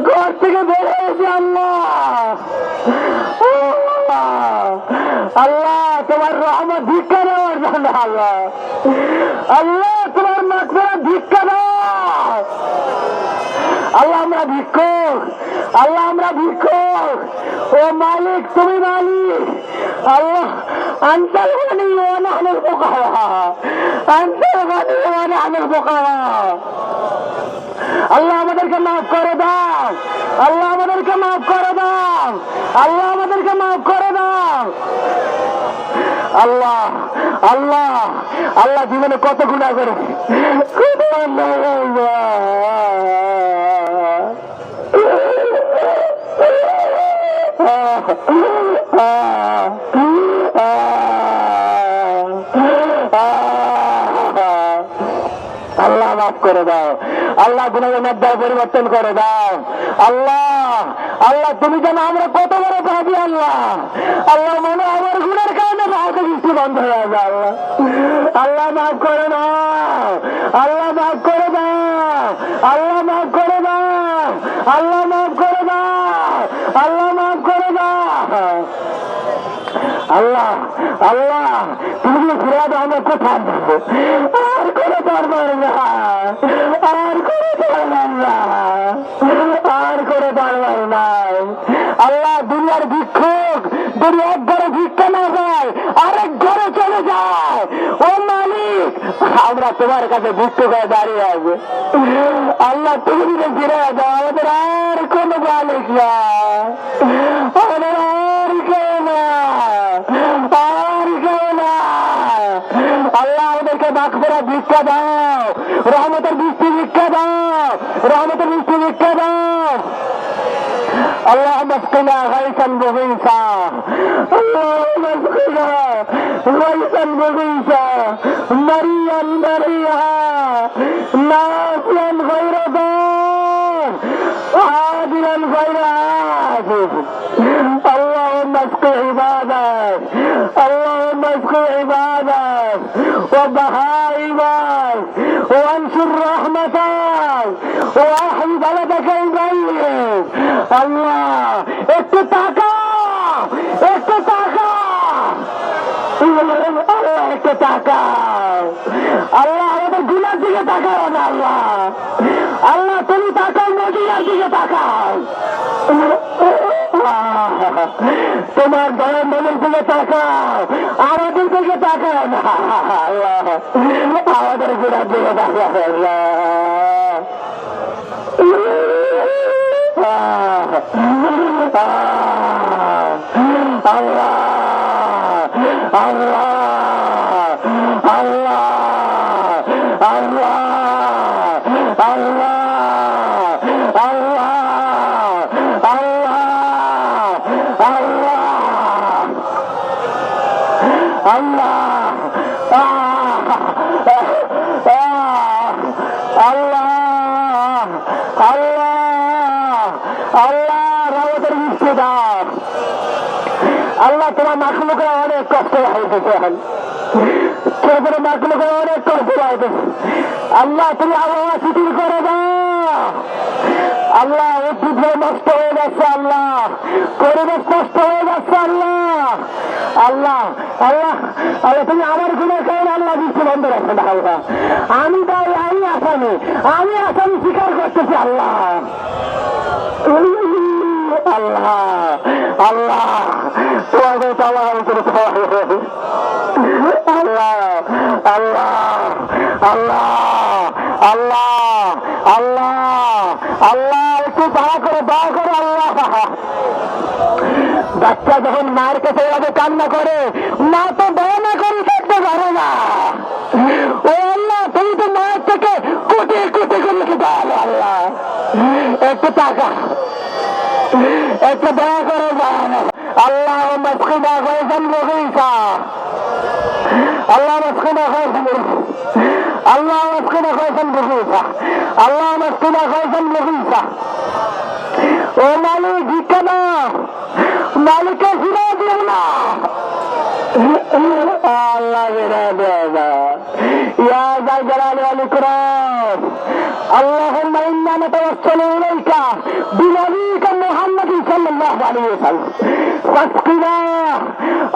ঘর থেকে বের হয়েছে আল্লাহ। আল্লাহ তোমার রহমত ভিক্ষা দেওয়ার জন্য আল্লাহ, আল্লাহ তোমার মাগফিরাত ভিক্ষা দাও আল্লাহ। আমরা ভিক্ষুক আল্লাহ, আমরা ভিক্ষুক। ও মালিক তুমি মালিক আল্লাহ। আনতাল গানি ওয়া নাহনুল ফুকারা, আনতাল গানি ওয়া নাহনুল ফুকারা। আল্লাহ আমাদেরকে মাফ করে দাও, আল্লাহ আমাদেরকে মাফ করে দাও, আল্লাহ আমাদেরকে মাফ করে দাও আল্লাহ। আল্লাহ আল্লাহ জীবনে কত গুনাহ করেছি, কত অন্যায় করেছি। আল্লাহ মাফ করে দাও আল্লাহ, গুনাহের মধ্যে পরিবর্তন করে দাও আল্লাহ। আল্লাহ তুমি জানো আমরা কত বড় পাপী আল্লাহ। আল্লাহ মনে আমার গুনার কারণে ভারতের বৃষ্টি বন্ধ হয়ে যায় আল্লাহ। আল্লাহ মাফ করে দাও, আল্লাহ মাফ করে দাও, আল্লাহ মাফ করে দাও, আল্লাহ মাফ করে দাও, আল্লাহ মাফ করে দাও আল্লাহ। আল্লাহ তুমি ফিরে দাও, আমরা কোথায় যাবো? আর করে পারবার না, আর করে পারবার না, আর করে পারবার নাই আল্লাহ। দুনিয়ার ভিক্ষুক যদি এক ঘরে ভিক্ষা না যায় আরেক ঘরে চলে যায়, ও মালিক আমরা তোমার কাছে ভিক্ষুক হয়ে দাঁড়িয়ে আছে আল্লাহ। তুমি যদি ফিরে দাও, আমাদের আর কোনো মালিক না, আমাদের আর কেউ না, আর কেউ না আল্লাহ। আমাদেরকে মাগফিরাত ভিক্ষা দাও, রহমতের বৃষ্টি ভিক্ষা দাও, রহমতের বৃষ্টি ভিক্ষা দাও اللهم اسقنا غيثا مغيثا، اللهم اسقنا غيثا مغيثا مريا مريا نافعا غير ضار عادلا غير عاجز. اللهم اسق عبادك، اللهم اسق عبادك وبهائمك وانشر رحمتك واحمي بلدك البيت আল্লাহ। একটু টাকা, একটু টাকা আল্লাহ, একটু টাকা আল্লাহ। আমাদের গুনার দিকে তাকাও না আল্লাহ। আল্লাহ তুমি তাকাও, মদিনার দিকে তাকাও, তোমার দয়ার মনের দিকে তাকাও, আমাদের দিকে তাকাও না আল্লাহ। আমাদের গুনার দিকে তাকাও আল্লাহ। আল্লাহ আল্লাহ আল্লাহ আল্লাহ আল্লাহ আল্লাহ আল্লাহ আল্লাহ আল্লাহ আল্লাহ রহমতের বৃষ্টি দাও আল্লাহ। তোমার মাখলুকরা অনেক কষ্ট হইতেছেন, ছোট ছোট মাখলুকরা অনেক কষ্ট হইতেছে আল্লাহ। তুমি আবহাওয়া শিথিল করে দাও আল্লাহ। উদ্ভিদ নষ্ট হয়ে যাচ্ছে আল্লাহ, পরিবেশ নষ্ট হয়ে যাচ্ছে আল্লাহ। আল্লাহ আল্লাহ আল্লাহ তুমি আমার গুণের কারণে আল্লাহ বৃষ্টি বন্ধ রাখেন আল্লাহ। আমি তাই আমি আসামি স্বীকার করতেছি আল্লাহ। আল্লাহ আল্লাহ তোমাদের তালাম করতে হবে আল্লাহ আল্লাহ আল্লাহ আল্লাহ আল্লাহ আল্লাহ। একটু দয়া করে আল্লাহ। বাচ্চা যখন মায়ের কাছে এভাবে কান্না করে, মা তো দয়া না করে থাকতে পারে না। ও আল্লাহ তুমি তো মায়ের থেকে কোটি কোটি করে দাও আল্লাহ। একটু টাকা, একটু দয়া করে যান আল্লাহ। মাসকিনা গয়সান মুগীসা, আল্লাহ মাসকিনা গয়সান মুগীসা, আল্লাহ মাসকিনা গয়সান মুগীসা, আল্লাহ মাসকিনা গয়সান মুগীসা। ও মালিক ভিক্ষা দাও, মালিকের ফিরে দিও না আল্লাহ। ফিরে দেয় না ইয়া জালালি ওয়াল ইকরাম। اللهم إنا نتوسل إليك بنبيك محمد صلى الله عليه وسلم فاسقنا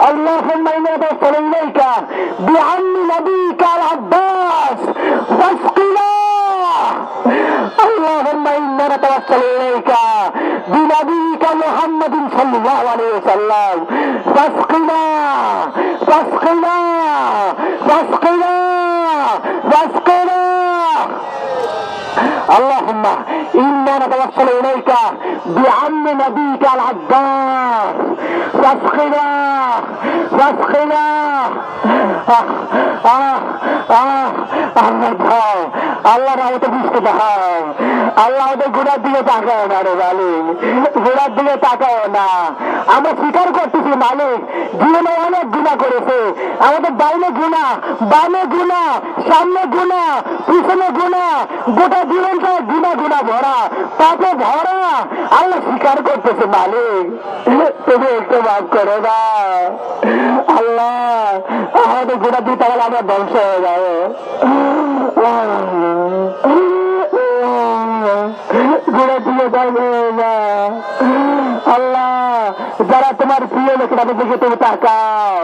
اللهم إنا نتوسل إليك بعم نبيك العباس فاسقنا اللهم إنا نتوسل إليك بنبيك محمد صلى الله عليه وسلم فاسقنا فاسقنا فاسقنا فاسقنا اللهم إنا نتوسل إليك بعم نبيك العباس فاسقنا فاسقنا আল্লাহ রাহতে বুঝতে দাও আল্লাহ ওদের গোড়ার দিকে তাকাও না রে মালিক গোড়ার দিকে তাকাও না আমরা স্বীকার করতেছি মালিক জীবনে অনেক গুণা করেছে আমাদের বাইরে গুণা বামে গুণা সামনে গুণা পিছনে গুণা গোটা জীবনটা গুণা গুণা ভরা পাপে ভরা আল্লাহ স্বীকার করতেছে মালিক তুমি একটু মাফ করো না আল্লাহ আমাদের গোটা দিয়ে তাহলে আমরা ধ্বংস হয়ে যাবো গোড়া দিয়ে যাবে না আল্লাহ যারা তোমার প্রিয় লোক তাদের দিকে তুমি তাকাও